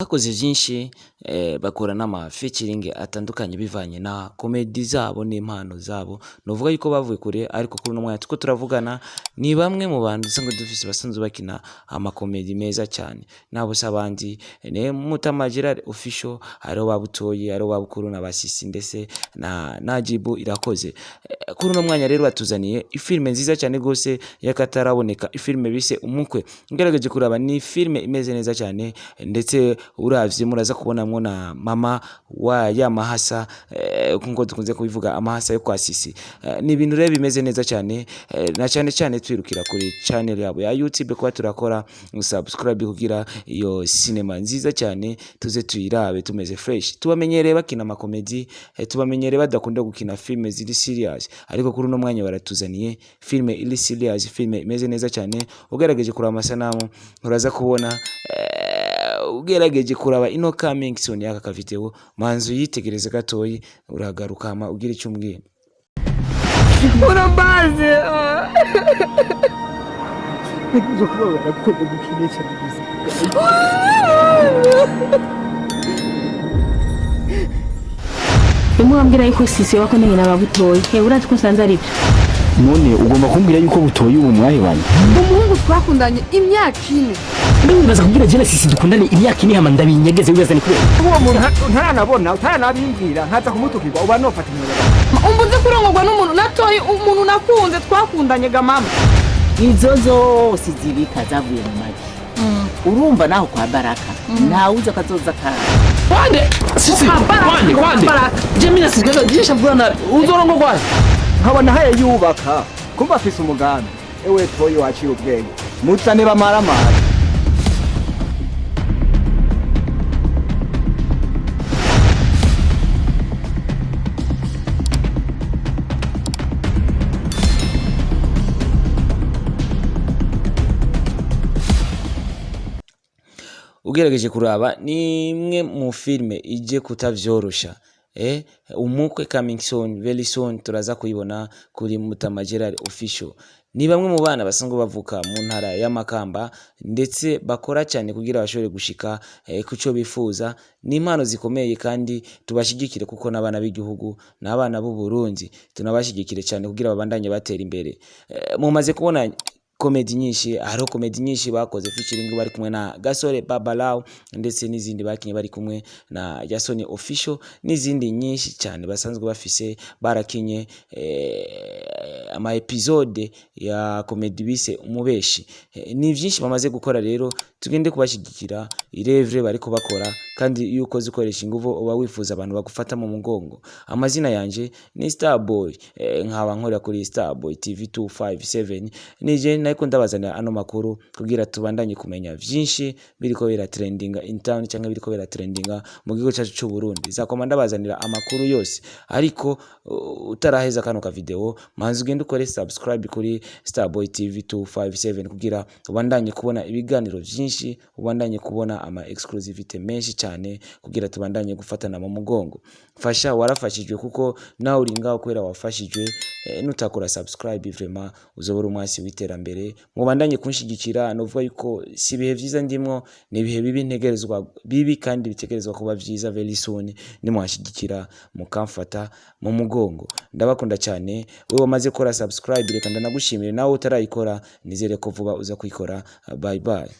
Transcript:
Bakoze vyinshi bakora n'ama featuring atandukanye bivanye na comedy zabo n'impano zabo, novuga yuko bavuye kure ariko kuri uno mwanya turiko turavugana ni bamwe mu bantu dusanzwe dufise basanzwe bakina ama comedy meza cyane, nabo si abandi ni Mutama Gerard official, hariho babutoyi, hariho babukuru na basisi ndetse na Najibu Irakoze. Kuri uno mwanya rero batuzaniye ifilme nziza cyane gose yakataraboneka, ifilme bise Umukwe. Ngerageje kuraba ni filme imeze neza cyane, ndetse uravye muraza kubonamwo na mama wa Yamahasa, nkuko dukunze kubivuga Amahasa yo kwa Sisi. Ni ibintu rero bimeze neza cyane, na cyane cyane twirukira kuri channel yabo ya YouTube kuba turakora subscribe kugira iyo cinema nziza cyane tuze tuyirabe tumeze fresh. Tubamenyereye bakina ama comedy, tubamenyereye badakunda gukina filme ziri serious, ariko kuri uno mwanya baratuzaniye filme iri serious, filme imeze neza cyane. Ugerageje kuraba amasanamu uraza kubona ugerageje kuraba ino coming soon yaka ka video, manzu yitegereze gatoyi uragaruka hama ugira icyo umbwira. Urabaze ngizo kuba bakunda gukinisha bizi Imwambira yuko Sisi wakondanye n'ababutoyi. Urati ko sanze ari byo. None ugomba kumbwira yuko butoyi ubu mwahebanye. Umuhungu twakundanye imyaka 4. Mimi baza kubwira je na Sisi dukundane imyaka 4 hama ndabinyegeze wibaza ni kubera. Uwo muntu ntaranabona utaranabimbwira nkaza kumutukirwa uba nofata inyuma. Umbuze kurongorwa n'umuntu natoyi, umuntu nakunze twakundanye ga mama. Izo zose zibika zavuye mu magi. Urumva naho kwa Baraka nta uza kazoza ka Wande Sisi wande Jemina sigaza jisha bwana uzorongorwa Nkabona haye yubaka kumva afise umugambi. Ewe toyi waciye ubwenge muzane bamaramara. Ugerageje kuraba ni imwe mu filme ije kutavyorosha. Umukwe coming soon, very soon turaza kuyibona kuri Mutama Gerard official. Ni bamwe mu bana basanzwe bavuka mu ntara ya Makamba, ndetse bakora cyane kugira bashobore gushika kuco bifuza. Ni impano zikomeye kandi tubashigikire kuko nabana b'igihugu n'abana b'u Burundi tunabashigikire cyane kugira babandanye batera imbere. Mumaze kubona comedy nyinshi, hariho comedy nyinshi bakoze featuring bari kumwe na Gasore Babalao, ndetse n'izindi bakinye bari kumwe na Yasoni official, n'izindi nyinshi cyane basanzwe bafise barakinye ama episode ya comedy bise Umubeshi. Ni byinshi bamaze gukora, rero tugende kubashigikira irevre bariko bakora, kandi yuko zikoresha inguvu uba wifuza abantu bagufata mu mugongo. Amazina yanje ni Starboy, nkaba nkorera kuri Starboy TV 257. Nije nako ndabazana ano makuru kugira tubandanye kumenya vyinshi biriko bira trendinga in town cyangwa biriko bira trendinga mu gihugu cyacu cy'u Burundi. Zakoma ndabazanira amakuru yose, ariko utaraheza kano ka video manzi ugende ukore subscribe kuri Starboy TV 257 kugira ubandanye kubona ibiganiro vyinshi, ubandanye kubona ama exclusivity menshi cyane, kugira tubandanye gufatana mu mugongo. Fasha warafashijwe kuko nawe uri ngaho kwera wafashijwe, nutakora subscribe vraiment uzobora umwasi witerambere. Mubandanye kunshigikira, novuga yuko si bihe vyiza ndimwo, ni bihe bibi ntegerezwa bibi kandi bitegerezwa kuba vyiza very soon. Ni mwashigikira mukamfata mu mugongo. Ndabakunda cyane. Wewe wamaze gukora subscribe reka ndanagushimire, nawe utarayikora nizere ko vuba uza kwikora. Bye bye.